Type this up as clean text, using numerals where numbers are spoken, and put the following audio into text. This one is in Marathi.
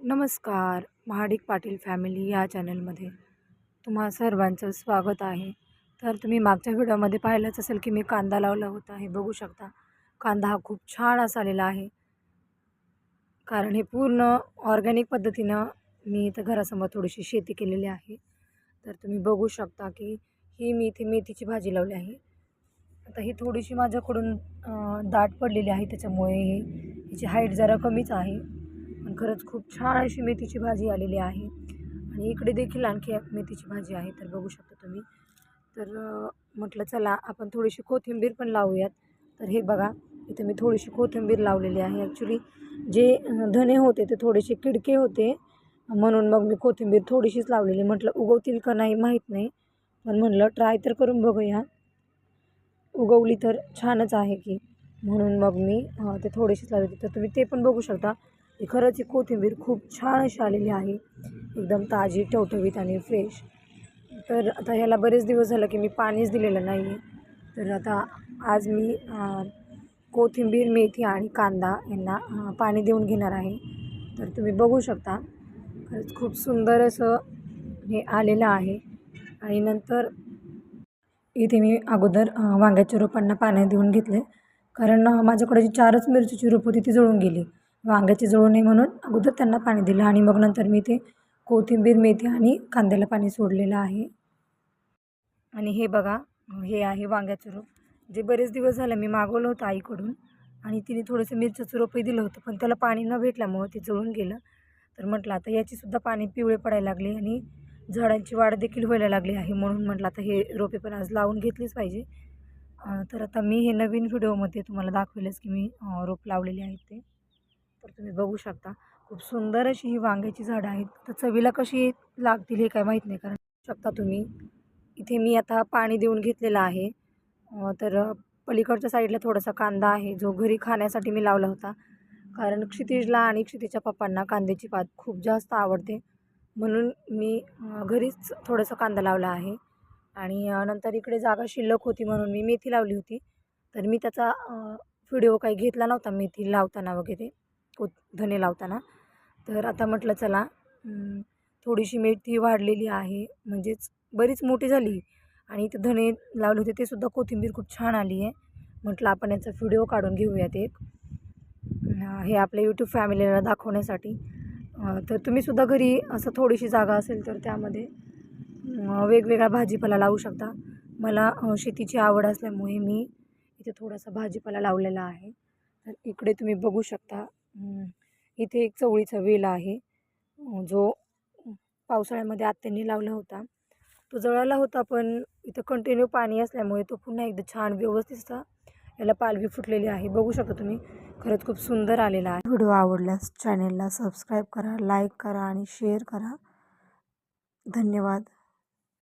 नमस्कार. महाडिक पाटील फॅमिली या चॅनलमध्ये तुम्हा सर्वांचं स्वागत आहे. तर तुम्ही मागच्या व्हिडिओमध्ये पाहिलंच असेल की मी कांदा लावला होता. हे बघू शकता. कांदा हा खूप छान असा आलेला आहे, कारण हे पूर्ण ऑर्गॅनिक पद्धतीनं मी इथं घरासमोर थोडीशी शेती केलेली आहे. तर तुम्ही बघू शकता की ही मी इथे मेथीची भाजी लावली आहे. आता ही थोडीशी माझ्याकडून दाट पडलेली आहे, त्याच्यामुळे हिची हाईट जरा कमीच आहे. पण खरंच खूप छान अशी मेथीची भाजी आलेली आहे. आणि इकडे देखील आणखी एक मेथीची भाजी आहे, तर बघू शकता तुम्ही. तर म्हटलं चला आपण थोडीशी कोथिंबीर पण लावूयात. तर हे बघा, इथे मी थोडीशी कोथिंबीर लावलेली आहे. ॲक्च्युली जे धने होते ते थोडेसे किडके होते, म्हणून मग मी कोथिंबीर थोडीशीच लावलेली. म्हटलं उगवतील का नाही माहीत नाही, पण म्हटलं ट्राय तर करून बघूया. उगवली तर छानच आहे की, म्हणून मग मी ते थोडीशीच लावली. तर तुम्ही ते पण बघू शकता. ही खरंच ही कोथिंबीर खूप छान अशी आलेली आहे, एकदम ताजी, टवटवीत आणि फ्रेश. तर आता ह्याला बरेच दिवस झालं की मी पाणीच दिलेलं नाही आहे. तर आता आज मी कोथिंबीर, मेथी आणि कांदा यांना पाणी देऊन घेणार आहे. तर तुम्ही बघू शकता, खरंच खूप सुंदर असं हे आलेलं आहे. आणि नंतर इथे मी अगोदर वांग्याच्या रोपांना पाणी देऊन घेतले, कारण माझ्याकडे जी 4च मिरचीची रोप होती ती जळून गेली. वांग्याची जळू नये म्हणून अगोदर त्यांना पाणी दिलं आणि मग नंतर मी ते कोथिंबीर, मेथी आणि कांद्याला पाणी सोडलेलं आहे. आणि हे बघा, हे आहे वांग्याचं रोप, जे बरेच दिवस झालं मी मागवलं होतं आईकडून. आणि तिने थोडंसं मिरच्याचं रोपही दिलं होतं, पण त्याला पाणी न भेटल्यामुळं ते जळून गेलं. तर म्हटलं आता याचीसुद्धा पाणी पिवळे पडायला लागले आणि झाडांची वाढ देखील व्हायला लागली आहे, म्हणून म्हटलं आता हे रोपे पण आज लावून घेतलीच पाहिजे. तर आता मी हे नवीन व्हिडिओमध्ये तुम्हाला दाखवेलच की मी रोप लावलेले आहेत ते. तर तुम्ही बघू शकता, खूप सुंदर अशी ही वांग्याची झाडं आहेत. तर चवीला कशी लागतील हे काय माहीत नाही, कारण शकता तुम्ही इथे मी आता पाणी देऊन घेतलेलं आहे. तर पलीकडच्या साईडला थोडासा कांदा आहे, जो घरी खाण्यासाठी मी लावला होता, कारण क्षितिजला आणि क्षितिजच्या पप्पांना कांद्याची पात खूप जास्त आवडते, म्हणून मी घरीच थोडंसं कांदा लावला आहे. आणि नंतर इकडे जागा शिल्लक होती म्हणून मी मेथी लावली होती. तर मी त्याचा व्हिडिओ काही घेतला नव्हता मेथी लावताना वगैरे, धने लावताना. तर आता म्हटलं चला, थोडीशी मेथी वाढलेली आहे, म्हणजेच बरीच मोठी झाली. आणि इथे धने लावले होते, ते सुद्धा कोथिंबीर खूप छान आली आहे. म्हटलं आपण याचा व्हिडिओ काढून घेऊयात एक, हे आपल्या यूट्यूब फॅमिलीला दाखवण्यासाठी. तर तुम्हीसुद्धा घरी असं थोडीशी जागा असेल तर त्यामध्ये वेगवेगळा भाजीपाला लावू शकता. मला शेतीची आवड असल्यामुळे मी इथे थोडासा भाजीपाला लावलेला आहे. तर इकडे तुम्ही बघू शकता, इथे एक चवळीचा वेल आहे, जो पावसाळ्यामध्ये आत्यांनी लावला होता. तो जळाला होता, पण इथं कंटिन्यू पाणी असल्यामुळे तो पुन्हा एकदा छान व्यवस्थित असा याला पालवी फुटलेली आहे. बघू शकता तुम्ही, खरंच खूप सुंदर आलेला आहे. व्हिडिओ आवडल्यास चॅनेलला सबस्क्राईब करा, लाईक करा आणि शेअर करा. धन्यवाद.